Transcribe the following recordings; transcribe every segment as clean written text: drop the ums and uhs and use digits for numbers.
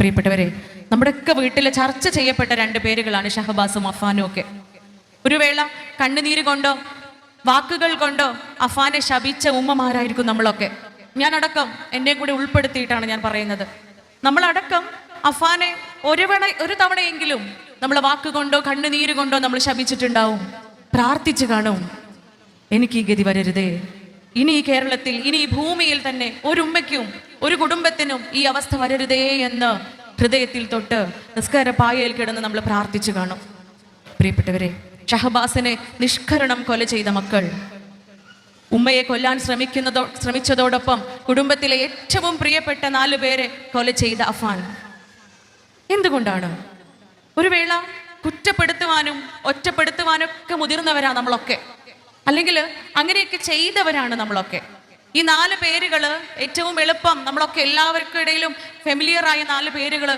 പ്രിയപ്പെട്ടവരെ, നമ്മുടെയൊക്കെ വീട്ടിൽ ചർച്ച ചെയ്യപ്പെട്ട രണ്ട് പേരുകളാണ് ഷഹബാസും അഫാനും ഒക്കെ. ഒരു വേള കണ്ണുനീര് കൊണ്ടോ വാക്കുകൾ കൊണ്ടോ അഫാനെ ശപിച്ച ഉമ്മമാരായിരിക്കും നമ്മളൊക്കെ. ഞാനടക്കം എന്നെ കൂടി ഉൾപ്പെടുത്തിയിട്ടാണ് ഞാൻ പറയുന്നത്. നമ്മളടക്കം അഫാനെ ഒരു തവണയെങ്കിലും നമ്മൾ വാക്കുകൊണ്ടോ കണ്ണുനീര് കൊണ്ടോ നമ്മൾ ശപിച്ചിട്ടുണ്ടാവും, പ്രാർത്ഥിച്ചു കാണും, എനിക്ക് ഈ ഗതി വരരുതേ, ഇനി ഈ കേരളത്തിൽ, ഇനി ഈ ഭൂമിയിൽ തന്നെ ഒരു ഉമ്മയ്ക്കും ഒരു കുടുംബത്തിനും ഈ അവസ്ഥ വരരുതേ എന്ന് ഹൃദയത്തിൽ തൊട്ട് നിസ്കാര പായയിൽ കിടന്ന് നമ്മൾ പ്രാർത്ഥിച്ചു കാണും. പ്രിയപ്പെട്ടവരെ, ഷഹബാസിനെ നിഷ്കരണം കൊല ചെയ്ത മക്കൾ, ഉമ്മയെ കൊല്ലാൻ ശ്രമിച്ചതോടൊപ്പം കുടുംബത്തിലെ ഏറ്റവും പ്രിയപ്പെട്ട 4 പേരെ കൊല ചെയ്ത അഫാൻ. എന്തുകൊണ്ടാണ്? ഒരു വേള കുറ്റപ്പെടുത്തുവാനും ഒറ്റപ്പെടുത്തുവാനൊക്കെ മുതിർന്നവരാ നമ്മളൊക്കെ, അല്ലെങ്കിൽ അങ്ങനെയൊക്കെ ചെയ്തവരാണ് നമ്മളൊക്കെ. ഈ 4 പേരുകൾ ഏറ്റവും എളുപ്പം, നമ്മളൊക്കെ എല്ലാവർക്കും ഇടയിലും ഫെമിലിയറായ 4 പേരുകൾ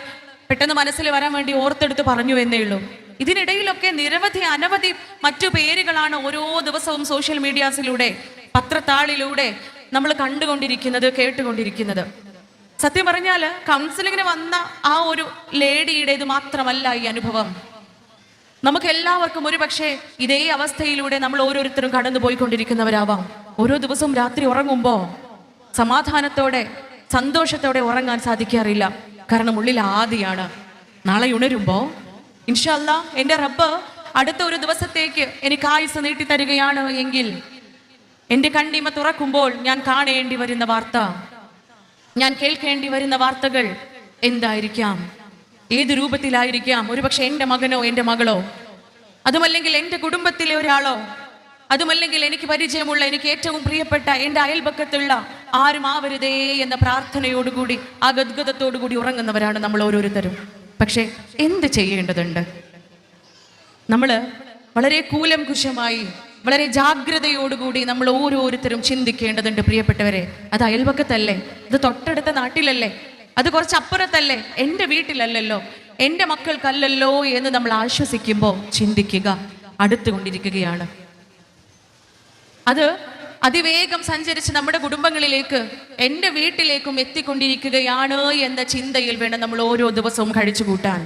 പെട്ടെന്ന് മനസ്സിൽ വരാൻ വേണ്ടി ഓർത്തെടുത്ത് പറഞ്ഞു എന്നേ ഉള്ളൂ. ഇതിനിടയിലൊക്കെ നിരവധി അനവധി മറ്റു പേരുകളാണ് ഓരോ ദിവസവും സോഷ്യൽ മീഡിയാസിലൂടെ, പത്രത്താളിലൂടെ നമ്മൾ കണ്ടുകൊണ്ടിരിക്കുന്നത്, കേട്ടുകൊണ്ടിരിക്കുന്നത്. സത്യം പറഞ്ഞാൽ കൗൺസിലിങ്ങിന് വന്ന ആ ഒരു ലേഡിയുടേത് മാത്രമല്ല ഈ അനുഭവം. നമുക്ക് എല്ലാവർക്കും ഒരു പക്ഷേ ഇതേ അവസ്ഥയിലൂടെ നമ്മൾ ഓരോരുത്തരും കടന്നു പോയിക്കൊണ്ടിരിക്കുന്നവരാവാം. ഓരോ ദിവസവും രാത്രി ഉറങ്ങുമ്പോൾ സമാധാനത്തോടെ സന്തോഷത്തോടെ ഉറങ്ങാൻ സാധിക്കാറില്ല. കാരണം ഉള്ളിൽ ആദിയാണ്. നാളെ ഉണരുമ്പോൾ ഇൻഷാ അല്ലാഹ് എൻ്റെ റബ്ബ് അടുത്ത ഒരു ദിവസത്തേക്ക് എനിക്ക് ആയുസ് നീട്ടിത്തരികയാണ് എങ്കിൽ എൻ്റെ കണ്ണിമ തുറക്കുമ്പോൾ ഞാൻ കാണേണ്ടി വരുന്ന വാർത്ത, ഞാൻ കേൾക്കേണ്ടി വരുന്ന വാർത്തകൾ എന്തായിരിക്കാം? ഏത് രൂപത്തിലായിരിക്കാം? ഒരുപക്ഷെ എൻ്റെ മകനോ എൻ്റെ മകളോ, അതുമല്ലെങ്കിൽ എൻ്റെ കുടുംബത്തിലെ ഒരാളോ, അതുമല്ലെങ്കിൽ എനിക്ക് പരിചയമുള്ള, എനിക്ക് ഏറ്റവും പ്രിയപ്പെട്ട എൻ്റെ അയൽപക്കത്തുള്ള ആരും ആവരുതേ എന്ന പ്രാർത്ഥനയോടുകൂടി, ആ ഗദ്ഗതത്തോടുകൂടി ഉറങ്ങുന്നവരാണ് നമ്മൾ ഓരോരുത്തരും. പക്ഷെ എന്ത് ചെയ്യേണ്ടതുണ്ട്? നമ്മൾ വളരെ കൂലംകുശമായി, വളരെ ജാഗ്രതയോടുകൂടി നമ്മൾ ഓരോരുത്തരും ചിന്തിക്കേണ്ടതുണ്ട്. പ്രിയപ്പെട്ടവരെ, അത് അയൽപക്കത്തല്ലേ, അത് തൊട്ടടുത്ത നാട്ടിലല്ലേ, അത് കുറച്ചപ്പുറത്തല്ലേ, എൻ്റെ വീട്ടിലല്ലല്ലോ, എൻ്റെ മക്കൾക്കല്ലല്ലോ എന്ന് നമ്മൾ ആശ്വസിക്കുമ്പോൾ ചിന്തിക്കുക, അടുത്തുകൊണ്ടിരിക്കുകയാണ്. അത് അതിവേഗം സഞ്ചരിച്ച് നമ്മുടെ കുടുംബങ്ങളിലേക്ക്, എൻ്റെ വീട്ടിലേക്കും എത്തിക്കൊണ്ടിരിക്കുകയാണ് എന്ന ചിന്തയിൽ വേണം നമ്മൾ ഓരോ ദിവസവും കഴിച്ചു കൂട്ടാൻ.